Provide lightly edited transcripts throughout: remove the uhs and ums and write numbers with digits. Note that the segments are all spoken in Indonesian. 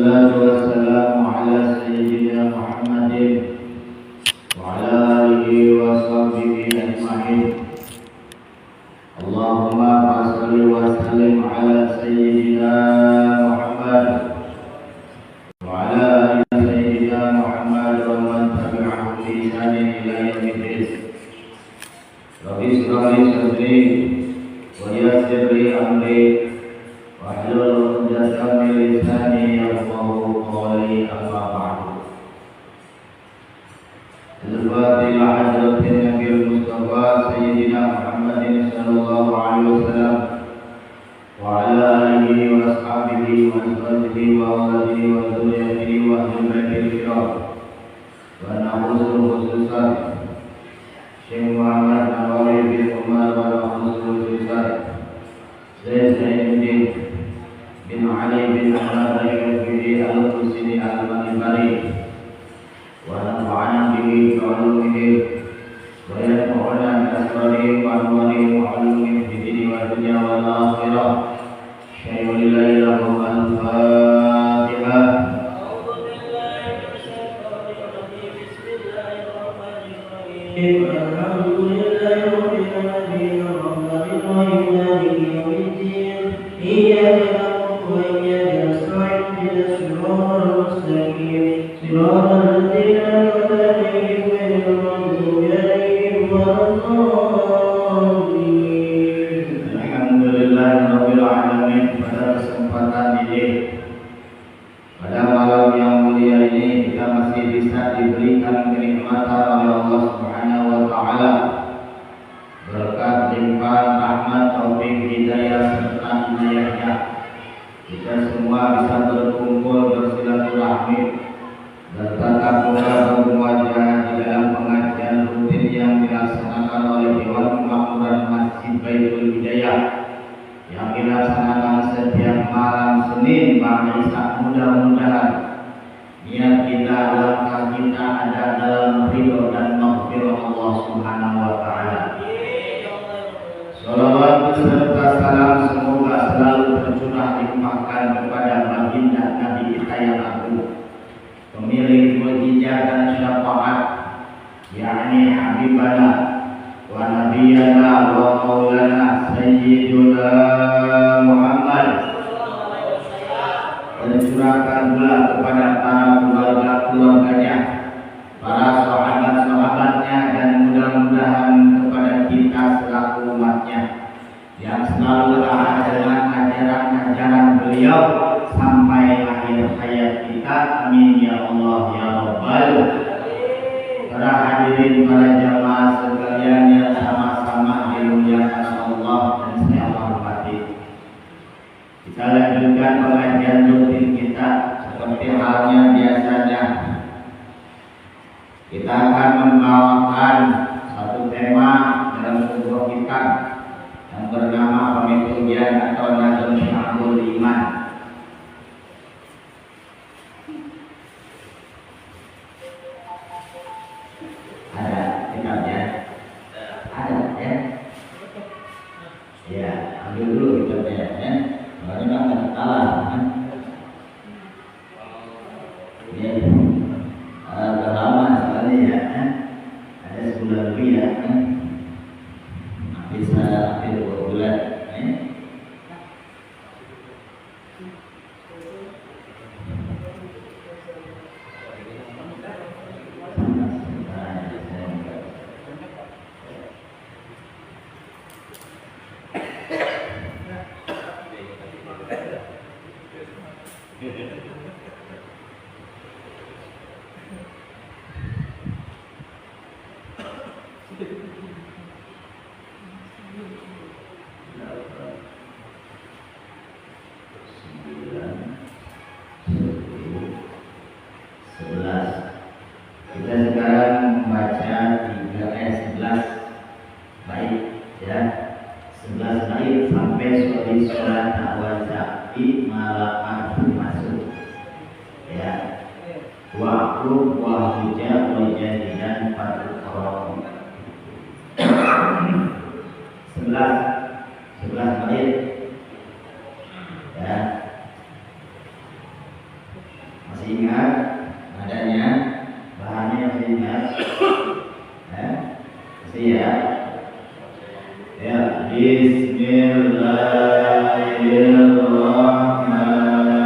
wassalatu wassalamu ala sayyidina Muhammadin wa ala alihi wa sahbihi ajma'in. Allahumma salli wa sallim ala sayyidina Muhammad wa ala ali sayyidina Muhammad wa man tabi'ahum bi ihsanin ila yaumiddin. Rabbi shrah li sadri wa yassir li amri wahlul 'uqdatam min lisani yafqahu qawli, amma ba'du. Al-Fatihah hadratin Nabi Mustafa Sayyidina Muhammadin sallallahu alaihi wasallam wa ala alihi wa ashabihi wa azwajihi wa awladihi wa dzurriyyatihi wa ahli baitil kiram. Wa na'udzu khususan Syekh Muhammad Nawawi bin Umar wa na'udzu khususan Syekh Zainuddin bin Ali bin Ahmad al-Hufidi al-Husini al-Manibari wa nafa'ana bihi wa ulumihi wa yanfa'una bi asrarihi wa anwarihi wa ulumihi fid dini wa dunya wal akhirah. Syai'un lillahi lahu al-Fatihah. Alhamdulillahi rabbil alamin arrahmanir rahim maliki yaumiddin iyyaka na'budu wa iyyaka nasta'in ihdinas siratal mustaqim siratal ladzina an'amta 'alaihim ghairil maghdubi 'alaihim waladdallin. Alhamdulillahirabbil alamin. Pada kesempatan ini, pada malam yang mulia ini, kita masih bisa diberikan kenikmatan oleh Allah Subhanahu wa taala berkat limpahan rahmat, taufik, hidayah serta inayahnya. Kita semua bisa berkumpul bersilaturahmi bertatap muka berwajah di dalam pengajian rutin yang dilaksanakan oleh Dewan Kemakmuran Masjid Baitul Hidayah yang dilaksanakan setiap malam Senin pada Isya. Mudah-mudahan niat kita, langkah kita ada dalam ridho dan maghfirah Allah Subhanahu wa taala. Salawat beserta salam semoga selalu tercurah limpahkan kepada baginda Nabi kita yang agung, pemilik mukjizat dan syafaat, yakni Habibana wa Nabiyana wa Maulana Sayyiduna Muhammad. Tercurahkan pula kepada para keluarga-keluarganya, para sahabat-sahabatnya, dan mudah-mudahan kepada kita selaku umatnya yang selalu taat dengan ajaran-ajaran beliau sampai akhir hayat kita. Amin ya Allah ya Rabbal. Para hadirin, para jamaah sekalian yang sama-sama dimuliakan Allah dan saya hormati, kita lanjutkan pengajian rutin kita seperti halnya biasanya. Kita akan membawakan satu tema dalam sebuah kitab yang bernama Pemitugian atau Nazm Sya'bul Iman. Ada kitabnya? Ada ya? Ya, ambil dulu kitabnya ya. Soalnya kan kalah kan? Ya, agak lama soalnya ya. Ada sebulan lebih ya. Bisa hampir 2 bulan. Kita sekarang membaca 11 bait ya, 11 bait sampai sholat awal sa'i malam masuk ya. Waktu wahujah wajadidan pada orang 11 bait ya. Masih ingat adanya bahannya, masih ingat? Masih ya? Ya, Bismillahirrahmanirrahim.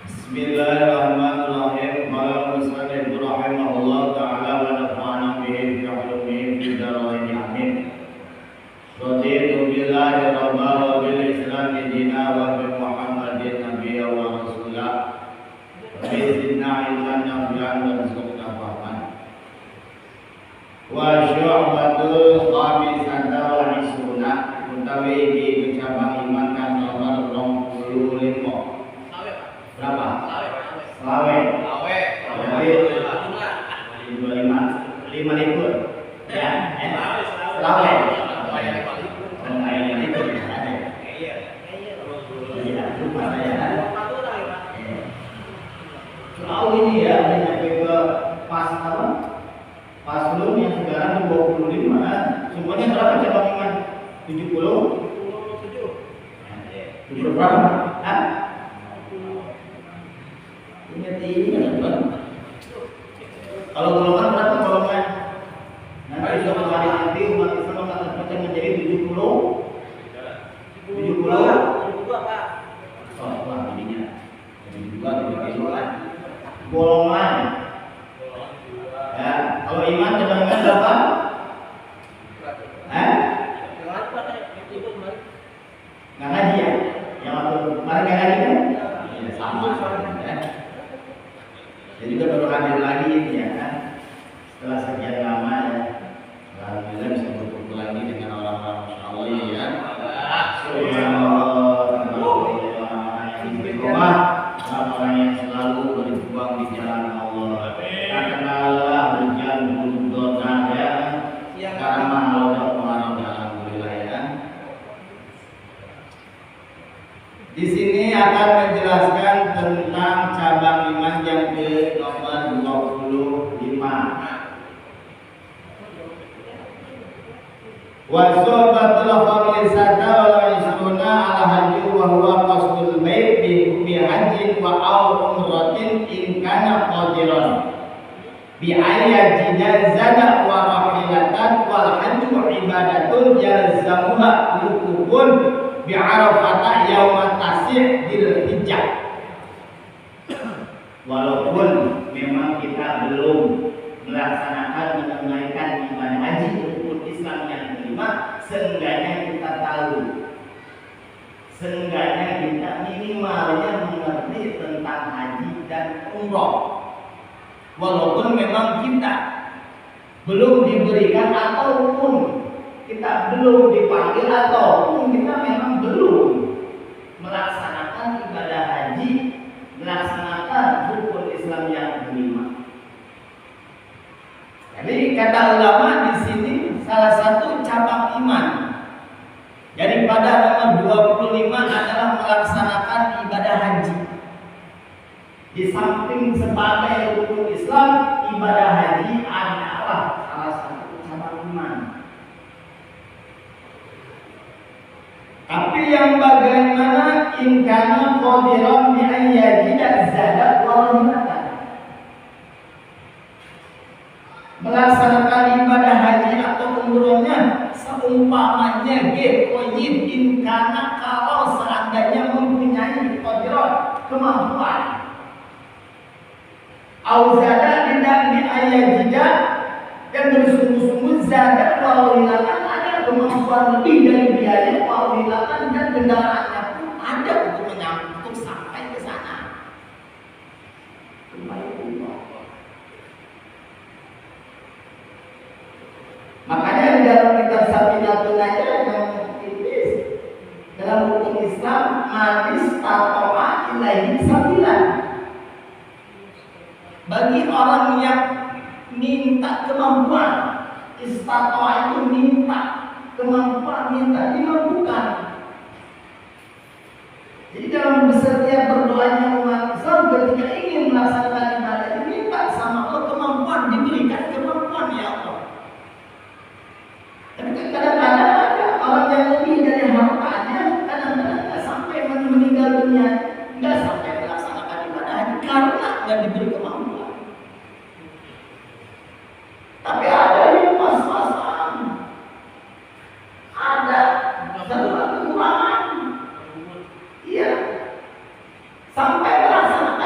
Bismillahirrahmanirrahim. Qala musannif rahimahullah ta'ala wa nafa'ana bihi fi 'ulumihi fi darain amin. Raditu billahi rabban wa bil islam dinan wa bi Muhammadin nabiyyan wa rasulah. Wa zidna ilman nafi'an warzuqna fahman. Wa syu'batul khamisata wal isruna utawi di cabang iman kan nomor 25. Berapa? Selawe. Jadi 25 libur. Ya. Selawe. Tahu ini ya, sampai ke pas apa? Pas belum yang sekarang 25 kan? Semuanya berapa cabang iman? 70? 70 berapa? Hah? Ingat ini kan? Kalau golongan berapa golongan? Nanti suatu hari nanti umat Islam akan terpecah menjadi 70. 70 Pak. Oh, wah ininya. 72 kan? Golongan. Ya, kalau iman cabang berapa? Nggak ngaji ya? Yang waktu kemarin nggak ngaji kan? Iya sama. Jadi juga baru hadir lagi ya kan? Setelah sekian lama ya, alhamdulillah bisa berkumpul lagi dengan orang-orang Masya Allah ya. Orang-orang yang selalu berjuang di jalan Allah. Kenallah hujan budona ya. Karena mahal alhamdulillah ya. Di sini akan menjelaskan tentang cabang iman yang ke nomor 25. Wasobatul khamisata wal isruna ala haji wa huwa qasdul bait bi hajjin wa aw umratin in kana qadiran bi ayyajina zana wa rahilatan wal hajju ibadatun yalzamuha lukubun bi arafata yauma tasih dil hijjah. Walaupun memang kita belum melaksanakan menunaikan ibadah haji rukun Islam yang kelima, seenggaknya kita tahu, seenggaknya kita minimalnya mengerti tentang haji dan umroh. Walaupun memang kita belum diberikan ataupun kita belum dipanggil ataupun kita memang belum melaksanakan ibadah haji, melaksanakan rukun Islam yang kelima. Jadi kata ulama di sini salah satu cabang iman daripada nomor 25 adalah melaksanakan ibadah haji. Di samping sebagai rukun Islam, ibadah haji adalah salah satu cabang iman. Tapi yang bagaimana in kana qadiran bi an yajida zadat wal himatan. Melaksanakan ibadah haji atau umrohnya seumpamanya gekoyin in kana kalau seandainya mempunyai qadiran kemampuan. Au zada tidak bi an yajida dan bersungguh-sungguh zadat wal himatan ada kemampuan lebih dari biaya wawilakan dan kendaraannya pun ada untuk sampai ke sana. Makanya di dalam kitab Safinatun Najah yang tipis dalam hukum Islam manis tatoa ilaihi sabilan. Bagi orang yang minta kemampuan, istatoa itu minta kemampuan, minta dimampukan. Jadi dalam setiap berdoanya umat Islam ketika ingin melaksanakan ibadah ini minta sama Allah kemampuan, diberikan kemampuan ya Allah. Tapi kadang-kadang ada orang yang lebih dari hartanya, kadang-kadang nggak sampai meninggal dunia, nggak sampai melaksanakan ibadah karena nggak diberi kemampuan. Tapi ada yang pas-pasan, ada serba kekurangan, iya, sampai melaksanakan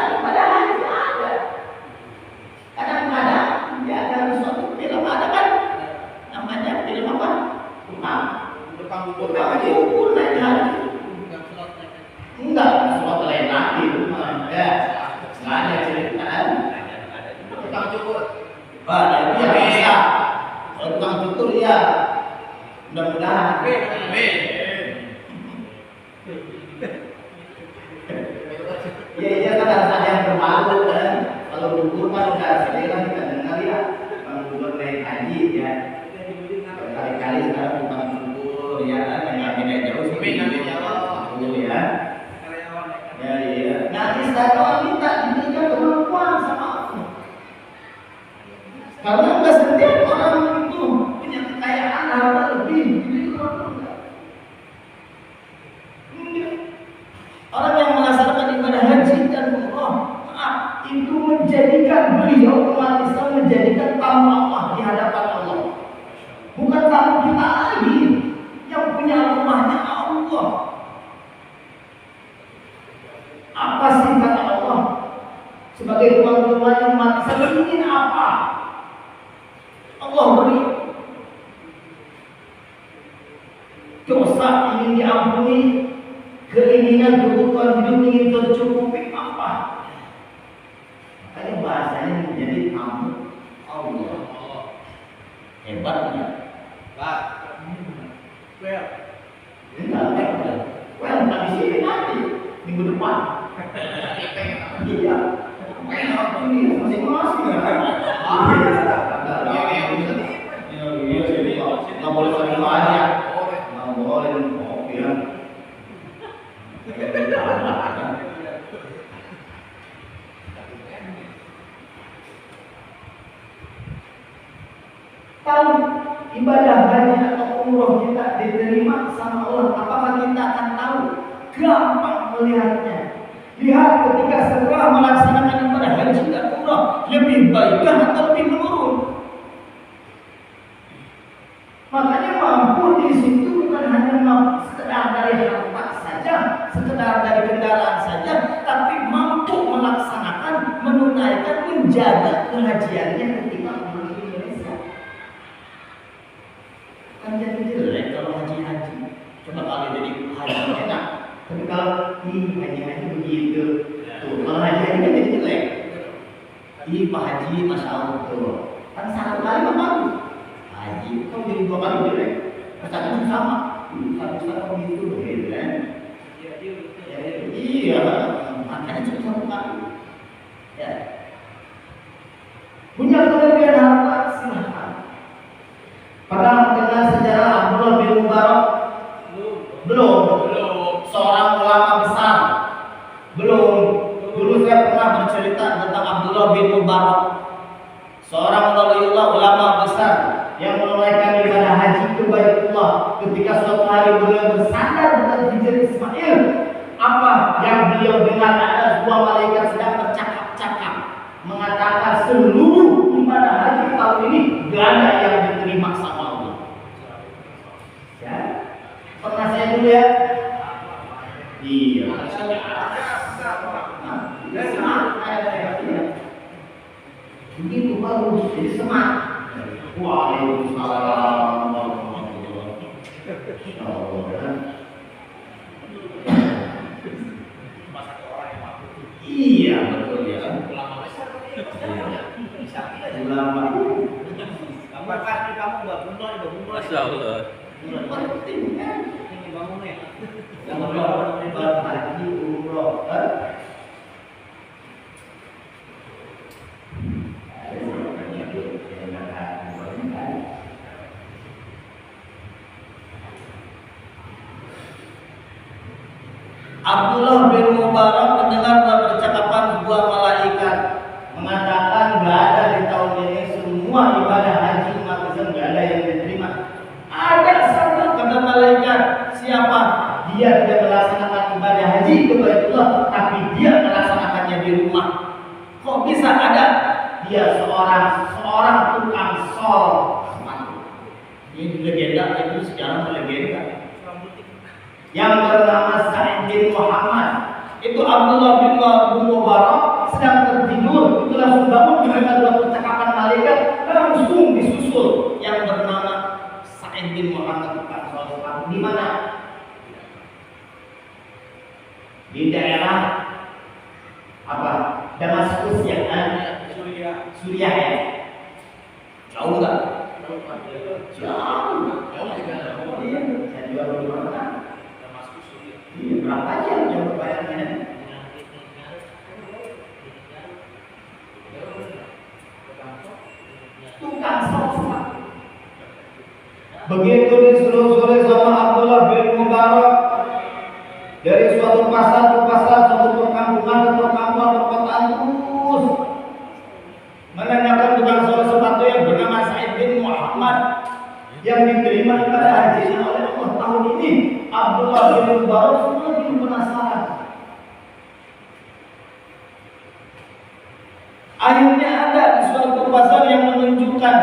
Gubernur kan udah sering kita dengar ya, Bang Gubernur naik haji ya. Kali-kali sekarang bukan Gubernur ya, yang beda jauh sih ya. Ya iya. Nanti saya minta diberikan kemampuan sama aku. Karena nggak setiap orang itu punya kekayaan harta lebih, jadi orang yang melaksanakan ibadah haji dan umrah, itu menjadikan beliau umat Islam menjadikan tamu Allah di hadapan Allah. Bukan tamu kita lagi, yang punya rumahnya Allah. Apa sih kata Allah? Sebagai rumah-rumahnya umat Islam ingin apa? Allah beri dosa ingin diampuni, keinginan kebutuhan hidup ingin tercukupi apa? Makanya bahasanya menjadi tamu Allah. Hebatnya. Pak. Well, tak di sini nanti minggu depan. Iya. Ini masing-masing. Nggak boleh sering banyak. Nggak boleh kopi ya. Kalau ibadah haji atau umroh kita diterima sama Allah, apakah kita akan tahu? Gampang melihatnya. Lihat ketika setelah melaksanakan ibadah haji dan umroh, lebih baik atau lebih menurun. Makanya mampu di situ bukan hanya mampu sekedar dari harta saja, sekedar dari kendaraan saja, tapi mampu melaksanakan, menunaikan, menjaga kehajiannya ketika pulang ke Indonesia. Kan jadi jelek kalau haji-haji. Coba kalau jadi haji enak, tapi kalau haji-haji begitu, tuh kalau haji-haji kan jadi jelek. Pak Haji, masya Allah tuh, kan satu kali mah bagus. Haji, kau jadi 2 kali jelek. Percakapan sama. Satu begitu loh, gitu kan? Iya, makanya cuma 1 kali. Ya. Punya kelebihan harta, silahkan. Pernah mendengar sejarah Abdullah bin Mubarak? Belum. Seorang ulama besar. Belum. Dulu saya pernah bercerita tentang Abdullah bin Mubarak, seorang waliullah ulama besar yang menunaikan ibadah haji ke Baitullah. Ketika suatu hari beliau bersandar di Hijr Ismail, apa yang beliau dengar? Ada 2 malaikat sedang bercakap-cakap mengatakan seluruh ibadah haji tahun ini gak ada yang diterima sama Allah. Ya, pernah saya dulu ya. Iya. Begitu baru jadi semangat. Waalaikumsalam warahmatullahi wabarakatuh. Iya betul ya. Ulama. Apakah kamu nggak benar? Masya Allah. Penting kan? Ini bangunnya. Yang haji umroh. Abdullah bin Mubarak mendengar percakapan 2 malaikat mengatakan nggak ada di tahun ini semua ibadah haji umat Islam nggak ada yang diterima. Ada satu kata malaikat, siapa? Dia tidak melaksanakan ibadah haji ke Baitullah, tapi dia melaksanakannya di rumah. Kok bisa ada? Dia seorang tukang sol. Ini legenda, itu sejarah legenda. Yang bernama Sa'id bin Muhammad. Itu Abdullah bin Mubarak sedang tertidur, itu langsung bangun mendengar 2 percakapan malaikat, langsung disusul yang bernama Sa'id bin Muhammad. Di mana? Di daerah apa? Damaskus ya? Suriah ya? Jauh nggak? Jauh. Iya, saya juga belum pernah. Iya, berapa jam bayarnya? Begitu disuruh-suruh sama Abdullah bin Mubarak dari suatu pasar ke pasar, suatu perkampungan ke perkampungan, perkotaan, terus menanyakan tukang sol sepatu yang bernama Sa'id bin Muhammad yang diterima ibadah haji oleh Allah tahun ini. Abdullah bin Mubarak semakin penasaran. Akhirnya ada di suatu pasar yang menunjukkan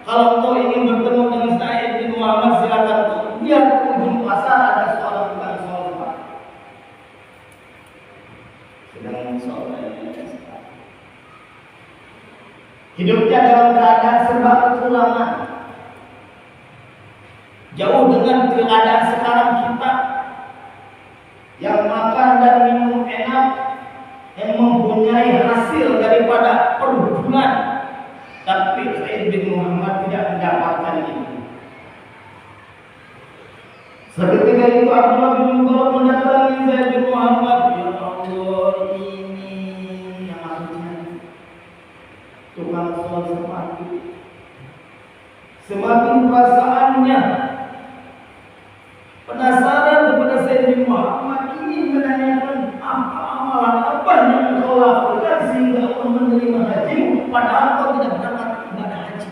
kalau engkau ingin bertemu dengan Sa'id bin Muhammad, silakan lihat ke ujung pasar, ada seorang tukang sol sepatu sedang sholat. Hidupnya dalam keadaan serba kekurangan, jauh dengan keadaan sekarang kita yang makan dan minum enak, yang mempunyai hasil daripada per bulan. Tapi Sa'id bin Muhammad tidak mendapatkan itu. Seketika itu Abdullah bin Mubarak mendatangi Sa'id bin Muhammad. Ya Allah, ini yang maksudnya tukang sol sepatu. Semakin perasaannya penasaran kepada Sa'id bin Muhammad, ingin menanyakan apa amalan apa yang kau lakukan sehingga kau menerima haji, padahal kau tidak berangkat ibadah haji.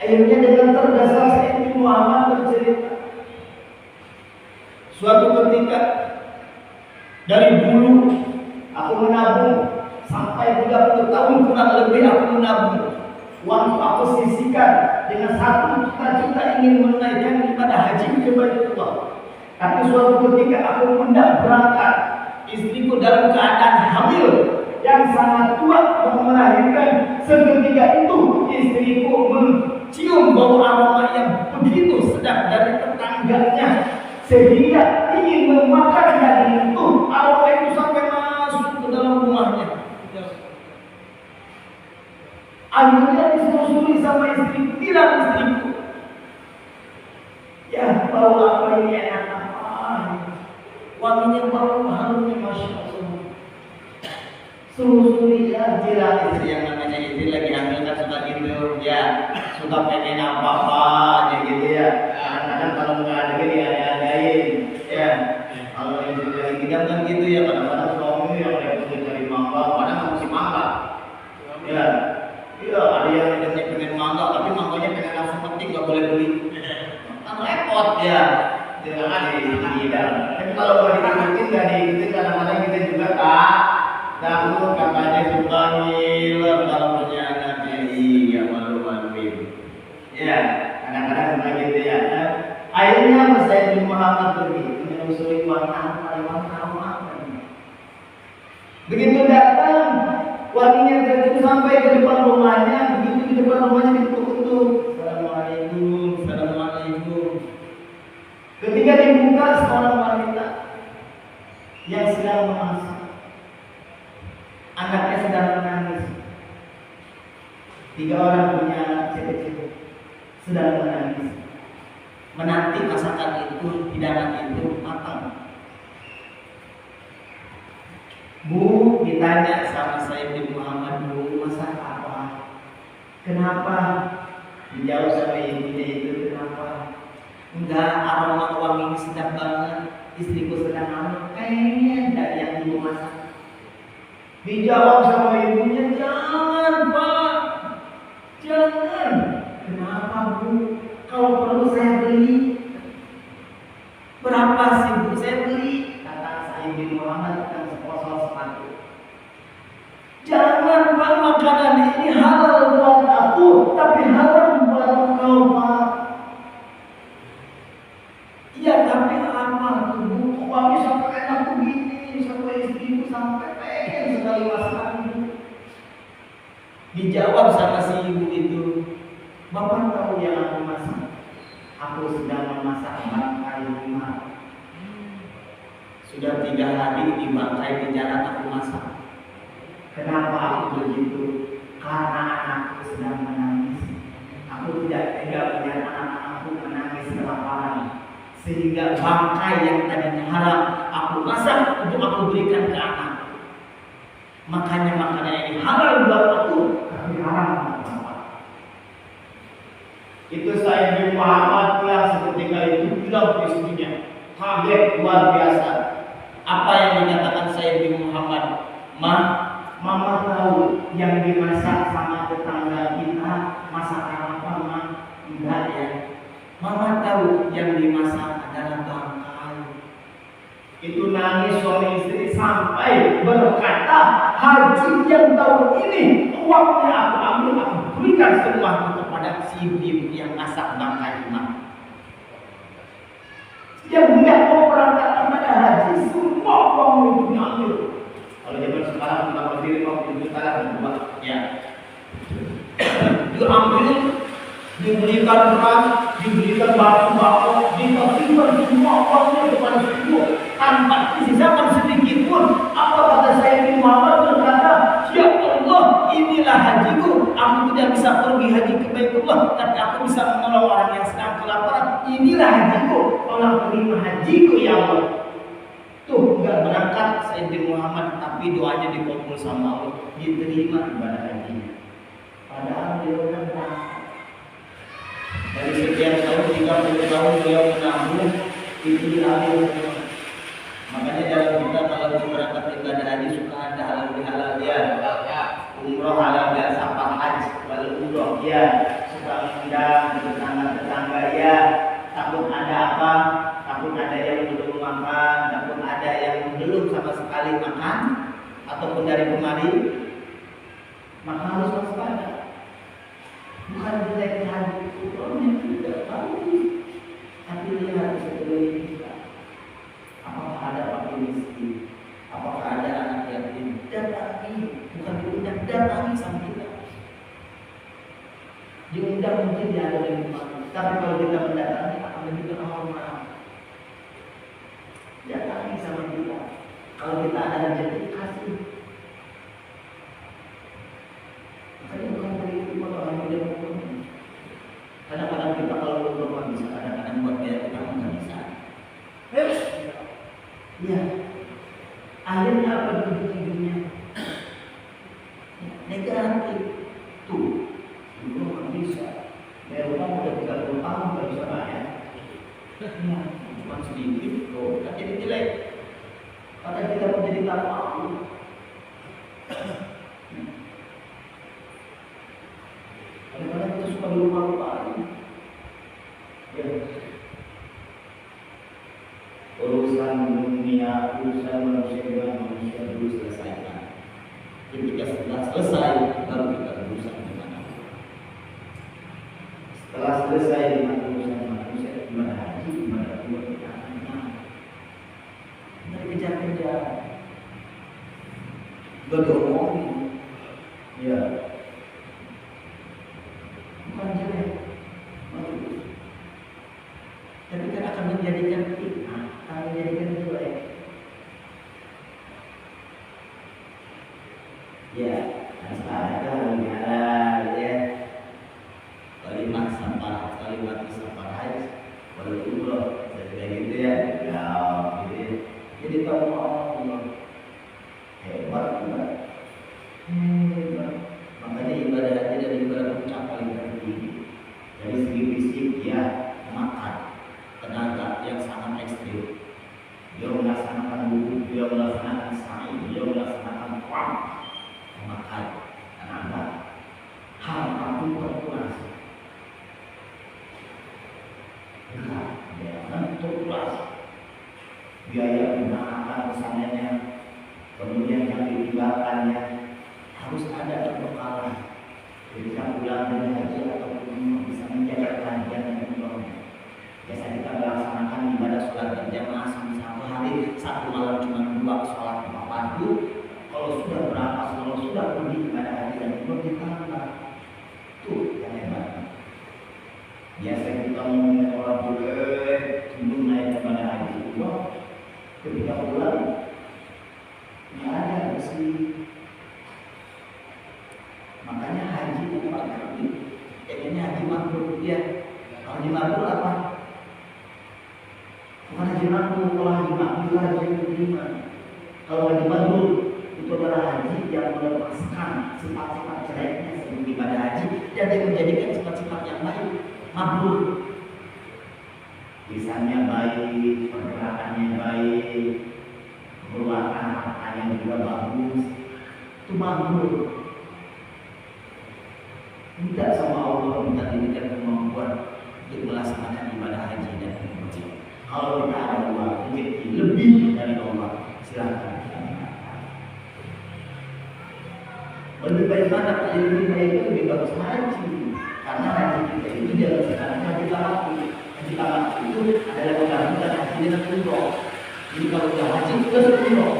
Akhirnya dengan terdasar Sa'id bin Muhammad bercerita, suatu ketika dari dulu aku menabung sampai 30 tahun kurang lebih aku menabung. Uang aku sisihkan dengan satu cita-cita ingin menunaikan ibadah haji ke Baitullah. Tapi suatu ketika aku hendak berangkat, istriku dalam keadaan hamil yang sangat tua mau melahirkan. Seketika itu istriku mencium bau aroma yang begitu sedap dari tetangganya, sehingga ingin memakan daging itu. Aroma itu sampai masuk ke dalam rumahnya. Akhirnya disuruh-suruh sama istriku, bilang istriku, ya bau apa ini enak apa? Wanginya bau harumnya Masya Allah. Suruh-suruh ya, bilang istri yang namanya istri lagi hamil kan suka gitu ya, suka pengen apa-apa aja gitu ya. Kadang-kadang kalau nggak ada gini ada-adain ya. Kalau yang lagi gidam kan gitu ya, kadang-kadang suami yang lagi cari mangga, kadang masih mangga ya. Iya, ada yang pengen mangga, tapi mangganya pengen langsung petik, nggak boleh beli. Kan repot ya. Jangan diikutin. Tapi kalau mau diikutin, nggak diikutin, kadang-kadang kita juga tak. Namun katanya suka ngiler kalau punya anaknya, iya malu-maluin. Ya, kadang-kadang suka gitu ya. Akhirnya Sa'id bin Muhammad pergi menyusuri warna apa. Begitu datang, wanginya terjun sampai ke depan rumahnya. Begitu di depan rumahnya ditutup. Assalamualaikum, assalamualaikum. Ketika dibuka, seorang wanita yang sedang memasak, anaknya sedang menangis. 3 orang punya anak kecil sedang menangis, menanti masakan itu, hidangan itu matang. Bu, ditanya sama Sa'id bin Muhammad, Bu, masak apa? Kenapa? Dijawab sama ibunya itu, kenapa? Enggak, aroma wangi sedap banget. Istriku sedang hamil, kayaknya enggak yang ibu masak. Dijawab sama ibunya, jangan Pak, jangan. Kenapa Bu? Kalau perlu saya beli. Berapa sih Bu? Saya beli. Kata Sa'id bin Muhammad tentang sepotong sepatu. Jangan Pak, makanan ini halal buat aku, tapi haram buat engkau Pak. Iya, tapi apa tuh Bu? Wangi sampai enak begini, sampai istriku sampai pengen sekali masakan itu. Dijawab sama si ibu itu, Bapak tahu yang aku masak? Aku sedang memasak bangkai rumah. Sudah 3 hari di bangkai di jalan aku masak. Kenapa aku begitu? Karena anakku sedang menangis. Aku tidak tega melihat anak-anakku menangis kelaparan, sehingga bangkai yang tadinya haram aku masak untuk aku berikan ke anak. Makanya makanan ini halal buat aku, tapi haram buat bapak. Itu Said bin Muhammad yang seketika itu bilang ke istrinya, kaget luar biasa. Apa yang dikatakan Said bin Muhammad? Mama tahu yang dimasak sama tetangga kita masakan apa, Ma? Enggak ya. Mama tahu yang dimasak adalah bangkai. Itu nangis suami istri sampai berkata, haji yang tahun ini uangnya aku ambil, aku berikan semua kepada si ibu yang masak bangkai emak. Yang tidak mau berangkat kepada haji, semua uang itu diambil. Kalau zaman sekarang kita berdiri kalau itu salah berubah, ya. Diambil, dibelikan beras, dibelikan batu, diberikan semua uangnya kepada semua tanpa disisakan sedikit pun. Apa kata saya bin Muhammad berkata, ya Allah, inilah hajiku. Aku tidak bisa pergi haji ke Baitullah, tapi aku bisa menolong orang yang sedang kelaparan. Inilah hajiku, tolong terima hajiku ya Allah. Tuh enggak berangkat Sayyidina Muhammad, tapi doanya dikabul sama Allah, diterima ibadah hajinya. Padahal dia berangkat dari sekian tahun, 30 tahun beliau menabung, itu diambil semua. Makanya dalam kita kalau berangkat ibadah haji suka ada halal bihalal ya, umroh halal dan safar haji, kalau umroh ya, suka mengundang tetangga ya, takut ada apa, takut ada yang belum makan, takut ada yang belum sama sekali makan, ataupun dari kemari, maka harus waspada. Bukan jelek haji umrohnya tidak bagus, tapi lihat sekeliling kita. Apakah ada fakir miskin? Apakah ada anak yatim? Datangi, bukan diundang, datangi sama kita. Diundang mungkin dia ada yang dimana, tapi kalau kita mendatangi akan lebih hormat. Datangi sama kita. Kalau kita ada rezeki kasih. Makanya bukan dari itu orang yang tidak. Kadang-kadang kita kalau berdoa bisa, kadang-kadang buat biaya kita nggak bisa. Ya, akhirnya apa hidupnya? Negatif. Tuh, dulu nggak bisa. Bayar utang udah 30 tahun nggak bisa bayar. Ya, cuma sedikit, loh, kan jadi jelek. Padahal kita menjadi tak mampu. Kadang-kadang kita suka lupa-lupa. Ya. Urusan dunia, urusan manusia dengan manusia dulu selesaikan. Ketika setelah selesai, baru kita berurusan dengan Allah. Setelah selesai dengan urusan manusia, gimana haji, gimana buat kita dari kejar-kejar, beromongin, ya, bukan jelek, bagus. Tapi kan akan menjadikan fitnah, akan menjadikan jelek. Ya, ada lebih halal ya. Kalimat sampah, kalimat sampah haji, baru umroh, jadi gitu ya. Ya, gitu ya. Jadi kamu Allah hebat, hebat. Makanya ibadah haji dan ibadah ucap paling tertinggi. Dari segi fisik ya, makan, tenaga yang sangat ekstrim. Dia melaksanakan wudhu, dia melaksanakan sa'i, dia melaksanakan qam, makan, tenaga, hal apapun terpuas. Benar, jangan terpuas. Biaya penahakan kesananya, kemudian yang ditinggalkannya harus ada perbekalan. Ketika pulang dari haji ataupun bisa menjaga kajian dan umrohnya. Biasa kita melaksanakan ibadah sholat berjamaah sampai satu hari, satu malam cuma 2 sholat 5 fardu. Kalau sudah berapa, kalau sudah pergi ibadah haji dan umroh ditambah. Tuh yang hebat. Biasa kita ngomongin orang boleh sebelum naik ibadah haji umroh, ketika pulang nggak ada bersih. Makanya haji itu paling penting. Kayaknya haji mabrur ya. Haji mabrur apa? Bukan haji mabrur, kalau haji mabrur haji yang diterima. Kalau haji mabrur itu adalah haji yang melepaskan sifat-sifat jeleknya sebelum ibadah haji dan yang menjadikan sifat-sifat yang baik. mabrur. Lisannya baik, pergerakannya baik, mengeluarkan hartanya juga bagus, itu mabrur. Minta sama Allah, minta diberikan kemampuan untuk melaksanakan ibadah haji dan umrah. Kalau kita ada uang rezeki lebih dari Allah, silakan. Menurut bagaimana haji kita itu lebih bagus haji, karena haji kita itu dalam sekarang haji tamattu. Haji tamattu itu adalah menggabungkan haji dengan umroh. Jadi kalau kita haji kita umroh.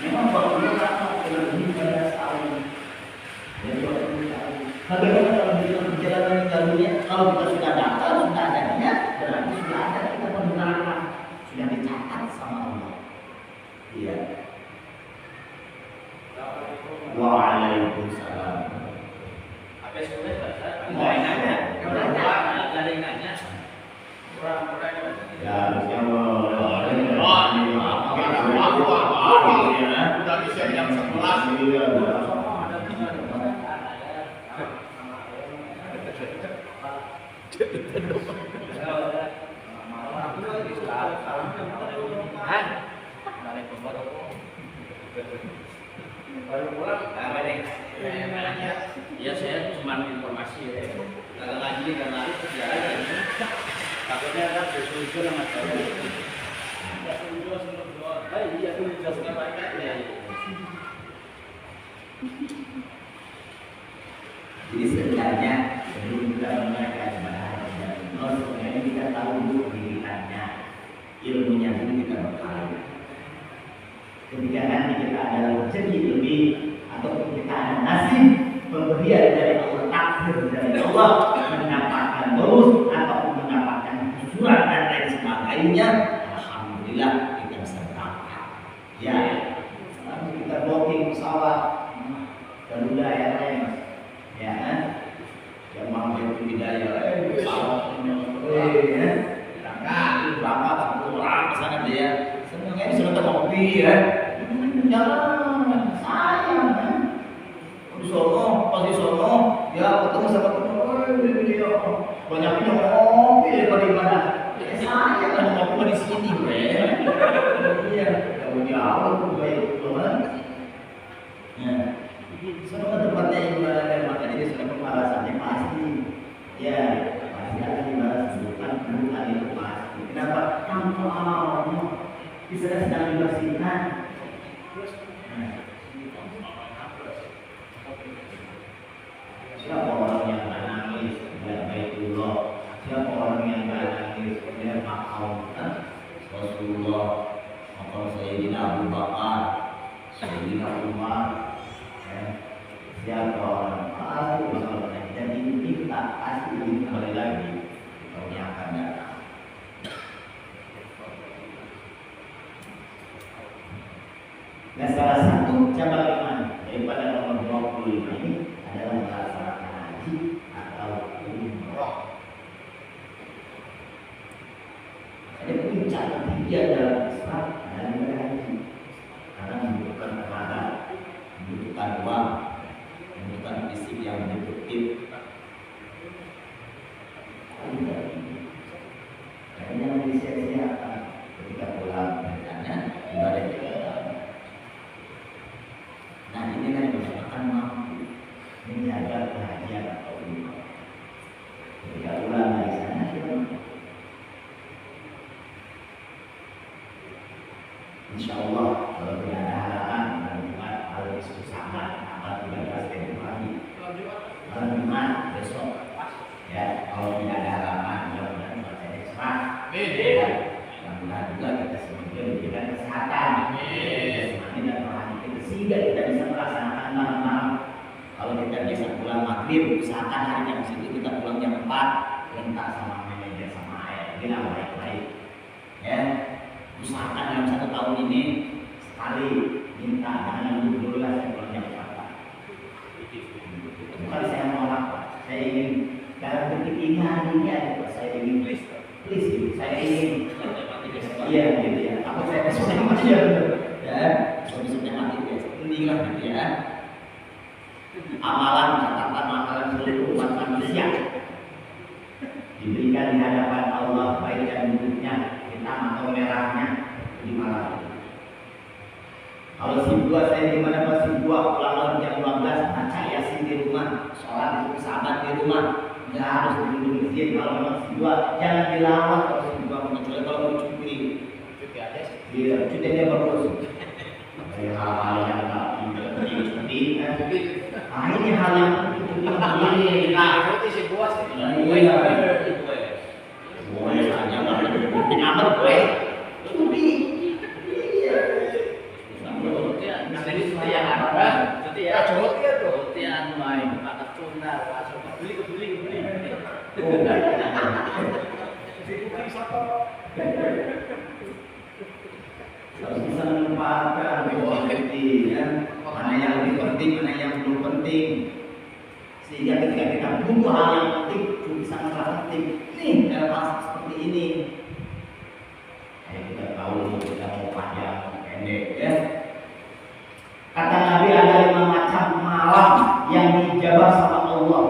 Memang kalau kita dalam lebih pada setahun, jadi bagaimana kalau kita perjalanan jalurnya? Kalau kita sudah daftar, sudah adanya, berarti sudah ada kita penggunaan, sudah dicatat sama Allah. Iya. Waalaikumsalam. Apa sebenarnya bahasa? Nggak nanya. Nggak ada yang nanya. Kurang-kurang. Ya, ya Udah bisa jam 11. Baru pulang, Apa nih? Ya saya cuma informasi ya. Kalau ngaji dan lari sejarah ya. Takutnya ada sesuatu yang nggak tahu. Iya itu dijelaskan banyak ya. Jadi sebenarnya sebelum kita menunaikan ibadah haji dan umroh, sebenarnya kita tahu dulu pendidikannya, ilmunya dulu kita bekal. Ketika nanti kita ada rezeki lebih atau kita ada nasib pemberian dari Allah, takdir dari Allah, mendapatkan bonus atau mendapatkan surat dan lain sebagainya, alhamdulillah kita bisa berangkat. Ya, lalu kita booking pesawat Garuda Airlines, ya kan? Yang mau bidaya, pesawat berangkat satu orang ke sana dia. Sebenarnya ini sudah terkopi ya. Jangan sayang kan. Di Solo, pas di Solo, ya ketemu sama teman, dia banyaknya ngopi daripada ibadah. Sayang kan ngopi di sini, bre. Iya, kalau di awal tuh baik banget. Nah, semua tempatnya ibadah dan makanya dia sudah pembalasannya pasti. Ya, pasti akan dibalas bukan itu pasti. Kenapa? Tanpa Allah. Bisa sedang dibersihkan. Siapa orang yang tak nangis melihat Baitullah? Siapa orang yang tak nangis melihat makam Rasulullah, makam Sayyidina Abu Bakar, Sayyidina Umar? Siapa orang pasti bakal jadi kita pasti kembali lagi di tahun yang akan datang. Nah, salah satu cabang iman daripada nomor 25 ini adalah melaksanakan haji atau umroh. Ada puncak ketiga dalam Islam adalah ibadah haji, karena membutuhkan tenaga, membutuhkan uang, membutuhkan fisik yang produktif. Jadi jangan disia-siakan ketika pulang bertanya ibadah kita. Nah ini kan akan mampu menjaga kehajian atau umroh. Ketika pulang dari sana kita insya Allah kalau tidak ada halangan Jumat kalau diskusahkan tanggal 13 Februari Jumat besok ya, kalau tidak ada halangan mudah-mudahan cuaca cerah. Mudah-mudahan juga kita semoga diberikan kesehatan, semangat dan rohani kita sehingga kita bisa melaksanakan malam-malam. Kalau kita biasa pulang maghrib, usahakan hari Kamis itu kita pulang jam 4, minta sama manajer sama ayah, kita baik-baik. Ya, usahakan dalam 1 tahun ini sekali minta jangan dulu lah saya pulang jam 4. Bukan saya mau apa, saya ingin dalam detik ini hari ini ada saya ingin please gitu, saya ingin iya gitu ya, apa saya besoknya mati ya, besoknya mati ya, inilah gitu ya. Amalan catatan amalan seluruh umat manusia di hadapan Allah baik dan buruknya, hitam atau merahnya di malam. Kalau sibuk saya di mana pas sibuk pulang jam 12 baca yasin di rumah, sholat itu sahabat di rumah, nggak harus di masjid. Kalau memang sibuk jangan dilawan kalau sibuk, kecuali kalau mau cuti aja sih. Iya, cuti aja bagus. Dari hal-hal yang nggak penting cuti, ini hal yang ini. Nah, itu sih gua sih. Boleh saja nggak penting amat gue. Cuti. Harus bisa menempatkan mana yang lebih penting, mana yang belum penting, sehingga ketika kita butuh hal yang penting, itu bisa merasa penting. Nih dalam masa seperti ini, kita tahu kita mau panjang, pendek, ya. Kata Nabi ada 5 macam malam yang dijabah sama Allah.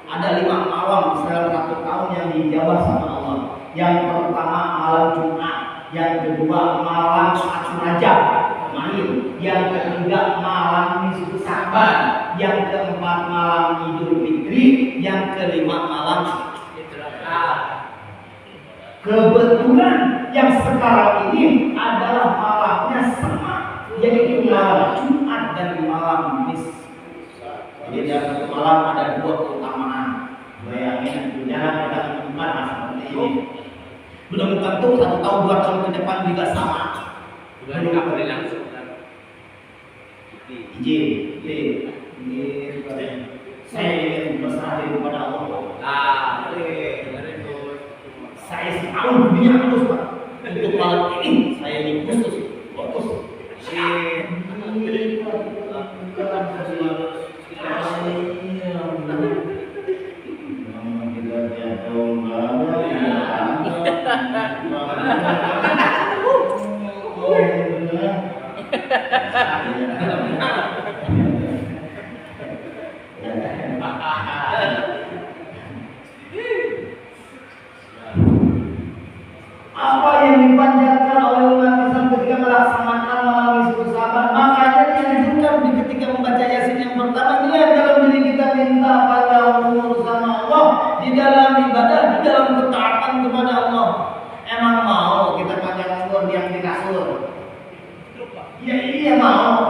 Ada 5 malam dalam 1 tahun yang dijabah sama Allah. Yang pertama malam Jumat, yang kedua malam Syawal Rajab kemarin, yang ketiga malam Nisfu Sa'ban, yang keempat malam Idul Fitri, yang kelima malam Idul Adha. Kebetulan yang sekarang ini adalah malamnya sama, yaitu malam Jumat dan malam Nisfu. Jadi dalam satu malam ada 2 keutamaan. Bayangin, jangan kita menemukan seperti ini. Belum tentu 1 tahun 2 tahun ke depan juga sama. Belum boleh langsung kan. Izin. Saya ingin berserah diri kepada Allah. Dengerin tuh. Saya tahu dunia harus Pak. Untuk malam ini saya ini khusus fokus. Apa yang dipanjatkan oleh umat Islam ketika melaksanakan malam Nisfu Sa'ban, makanya dianjurkan ketika membaca Yasin yang pertama, niat dalam diri kita minta pada umur sama Allah, di dalam ibadah, di dalam ketaatan kepada Allah. Emang mau kita panjang umur yang di kasur? Ya iya mau.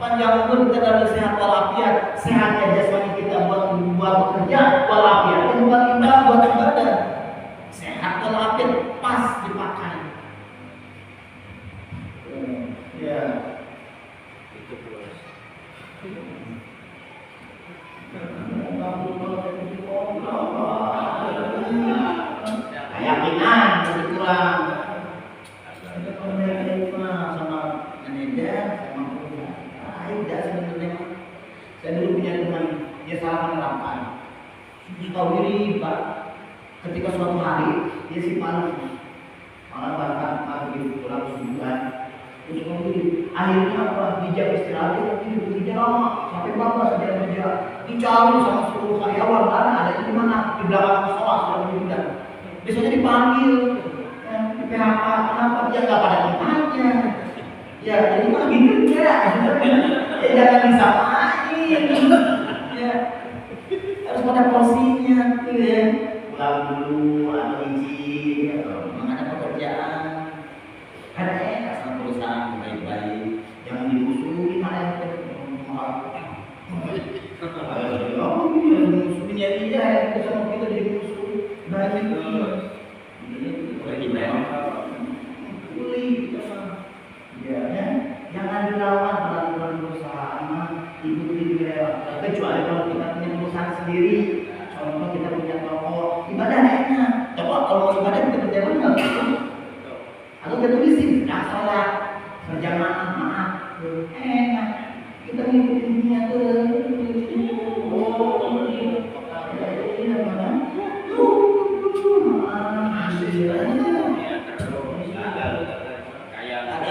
Panjang umur kita dalam sehat walafiat, sehatnya jasmani kita buat bekerja, walafiat buat kita buat ibadah. Sehat walafiat pas dipakai. Ya. Itu bos. Keyakinan masih kurang. Ada penerima sama manajer sama ada sebenarnya. Saya dulu punya teman, dia salah penerapan. Tahu diri Pak, ketika suatu hari dia simpan malam bahkan pagi pulang subuhan. Terus kemudian akhirnya apa? Di jam istirahat dia tidur lama sampai bapak sedang kerja. Dicari sama seluruh karyawan, karena ada di mana di belakang musola sudah pindah. Biasanya dipanggil, di PHK, kenapa dia nggak pada tempatnya? Ya, jadi mah gitu ya. Ya jangan disamain. Ya, harus pada porsinya, gitu ya. Pulang dulu atau izin, memang ada pekerjaan. Karena enak sama perusahaan baik-baik, jangan dimusuhin mana yang oh iya, musuhnya dia yang sama kita jadi musuh. Banyak ya, jangan dilawan peraturan perusahaan, ikuti kecuali kalau kita punya perusahaan sendiri. Contoh kita punya toko, ibadah enak. Coba kalau mau ibadah kita kerja benar. Atau kita tulisin, sholat berjamaah, maaf, enak. Kita ngikutin dia tuh.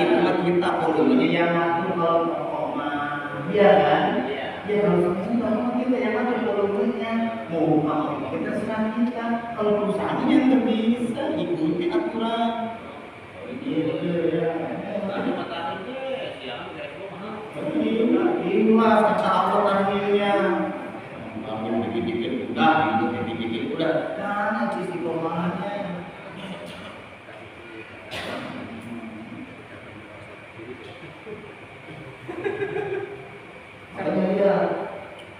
Hikmat kita puluhnya yang ngatur kalau koma, iya kan? Ya kalau sama kita yang ada volumenya, mau kita serah kita. Kalau perusahaan yang nggak bisa ikuti aturan. Tadi matahari deh, siang kayak gua. Inilah kata Allah tadinya. Bangun dikit-dikit udah, hidup dikit-dikit udah. Karena istiqomahnya. Makanya dia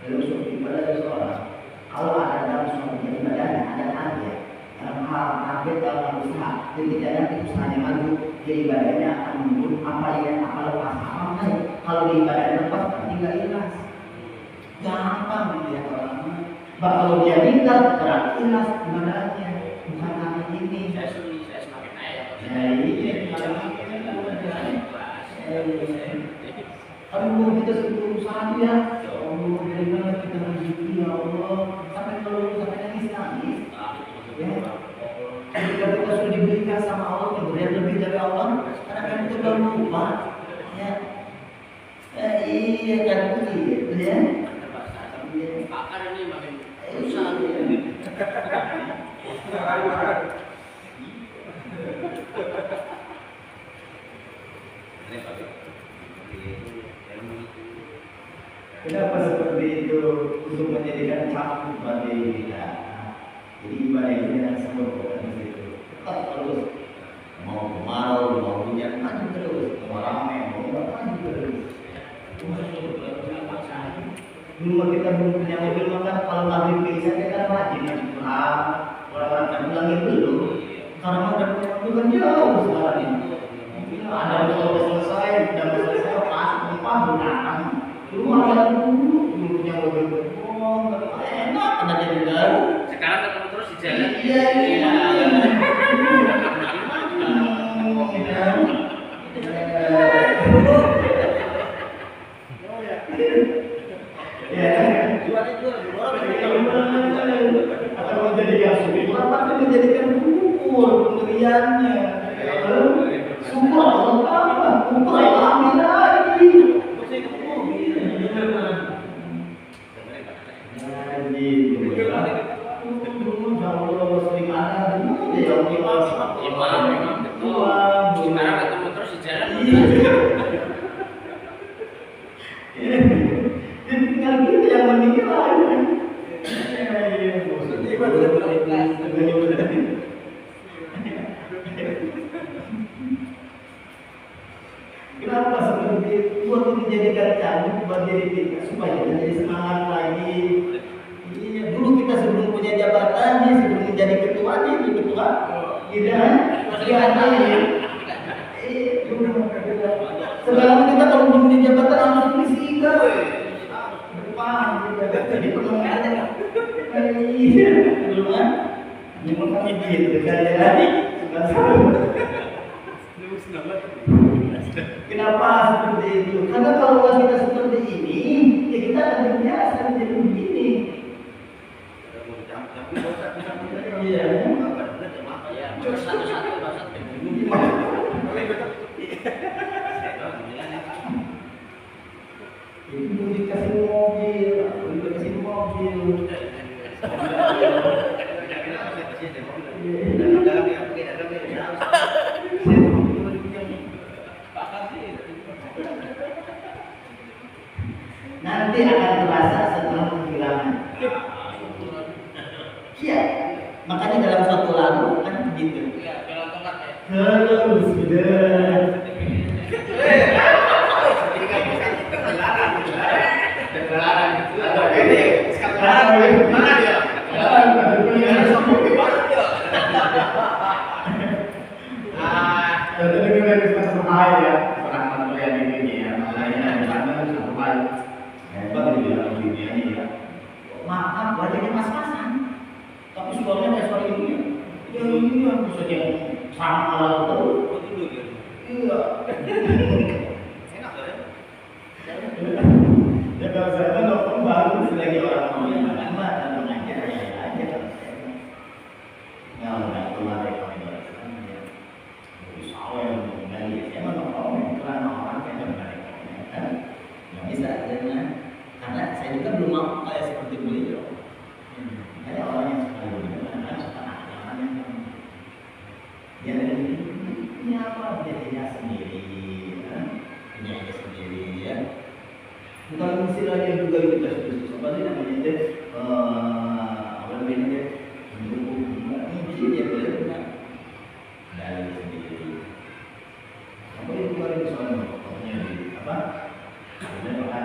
dalam suatu ibadah seseorang, kalau ada dalam suatu ibadahnya ada target, dalam hal target dalam usaha, jadi tidak nanti usahanya maju, jadi ibadahnya akan mundur apa lepas apa naik. Kalau di ibadahnya lepas berarti nggak ikhlas. Gampang dilihat orang. Kalau dia nikah berarti ikhlas ibadahnya, bukan karena ini. Saya semakin naik. Aduh, kita sebelum usaha ya. Ya Allah, dari mana kita rezeki ya Allah. Sampai kalau sampai nangis. Ya. Ketika kita sudah diberikan sama Allah, diberikan lebih dari Allah, karena kan kita udah lupa. Ya. Iya kan begitu ya. Akan ini makin susah. Kenapa seperti itu? Untuk menjadikan cakup bagi kita. Jadi ibadah itu yang sempurna di situ. Tetap terus. Mau kemarau, mau hujan, maju terus. Mau ramai, mau enggak, maju terus. Dulu kita belum punya mobil maka kalau pabrik bisa kita rajin pulang. Orang akan pulang itu dulu. Karena udah punya mobil kan jauh sekarang ini. Ada yang selesai, sudah selesai, pas, lupa, gunakan. Dulu ada dulu punya mobil berbong, enak, ada jadi baru. Sekarang ketemu terus di jalan. Iya. Akan menjadikan syukur, tapi menjadikan syukur pendiriannya. Syukur Allah, syukur Allah lagi. Sekarang ketemu terus di jalan. Tinggal kita yang meninggal. Kenapa seperti itu? Buat dijadikan candu buat diri kita supaya kita jadi semangat lagi. Iya, dulu kita sebelum punya jabatannya, sebelum menjadi ketuanya, itu ketua. Tidak, sekarang kita kalau belum punya jabatan langsung disingkat. Depan, jadi pengennya. Iya, dulu kan? Memang kami gitu kali. Kenapa seperti itu? Karena kalau kita seperti ini, ya kita akan terbiasa menjadi begini. Iya. Itu dikasih mobil, dikasih mobil. Nanti akan terasa setelah kehilangan. Iya, makanya dalam suatu lagu kan begitu. Terus sudah. Maaf, wajahnya pas-pasan. Tapi suaranya kayak suara ibunya. Ya iya, bisa dia sama lalu terus. Iya. Enak ya? Ya kalau saya kan dokter baru lagi orang mau yang mana dan mengajar aja. Ya udah keluar dari koridor ya. Jadi sawah yang mengendali emang orang yang orang yang mengendali kan. Nggak bisa karena saya kan pokoknya di apa? Kemudian makan